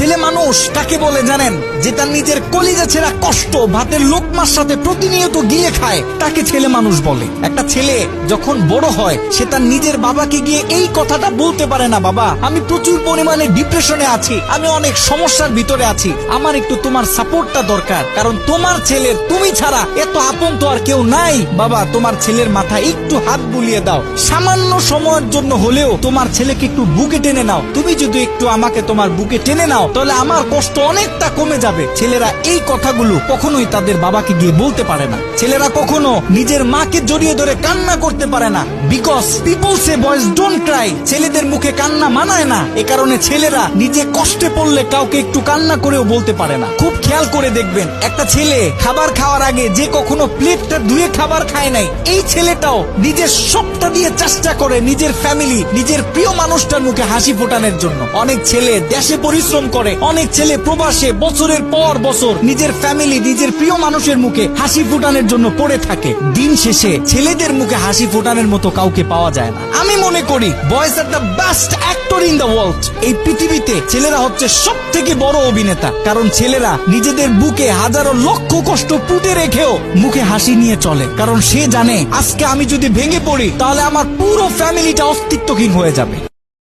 ছেলে মানুষ কাকে বলে জানেন? যে তার নিজের কলিজা ছেঁড়া কষ্ট ভাতের লোকমার সাথে প্রতিনিয়ত গিলে খায়, তাকে ছেলে মানুষ বলে। একটা ছেলে যখন বড় হয় সে তার নিজের বাবাকে গিয়ে এই কথাটা বলতে পারে না, বাবা আমি প্রচুর পরিমাণে ডিপ্রেশনে আছি, আমি অনেক সমস্যার ভিতরে আছি, আমার একটু তোমার সাপোর্টটা দরকার, কারণ তোমার ছেলের তুমি ছাড়া এত আপন তো আর কেউ নাই। বাবা তোমার ছেলের মাথায় একটু হাত বুলিয়ে দাও, সামান্য সময়ের জন্য হলেও তোমার ছেলেকে একটু বুকে টেনে নাও, তুমি যদি একটু আমাকে তোমার বুকে টেনে নাও তাহলে আমার কষ্ট অনেকটা কমে যাবে। ছেলেরা এই কথাগুলো কখনোই তাদের বাবাকে গিয়ে বলতে পারে না। ছেলেরা কখনো নিজের মাকে জড়িয়ে ধরে কান্না করতে পারে না, because people say boys don't Cry. ছেলেদের মুখে কান্না মানায় না, এ কারণে ছেলেরা নিজে কষ্টে পড়লে কাউকে একটু কান্না করেও বলতে পারে না। খুব খেয়াল করে দেখবেন, একটা ছেলে খাবার খাওয়ার আগে যে কখনো প্লেটটা ধুয়ে খাবার খায় নাই, এই ছেলেটাও নিজের সবটা দিয়ে চেষ্টা করে নিজের ফ্যামিলি, নিজের প্রিয় মানুষটার মুখে হাসি ফোটানোর জন্য। অনেক ছেলে দেশে পরিশ্রম করে, অনেক ছেলে প্রবাসে বছরের পর বছর নিজের ফ্যামিলি, নিজের প্রিয় মানুষের মুখে হাসি ফোটানোর জন্য পড়ে থাকে। দিন শেষে ছেলেদের মুখে হাসি ফোটানোর মতো কাউকে পাওয়া যায় না। আমি মনে করি boys are the best actor in the world. এই পৃথিবীতে ছেলেরা হচ্ছে সব থেকে বড় অভিনেতা, কারণ ছেলেরা নিজেদের বুকে হাজারো লক্ষ কষ্ট পুঁতে রেখেও মুখে হাসি নিয়ে চলে, কারণ সে জানে আজকে আমি যদি ভেঙে পড়ি তাহলে আমার পুরো ফ্যামিলিটা অস্তিত্বহীন হয়ে যাবে।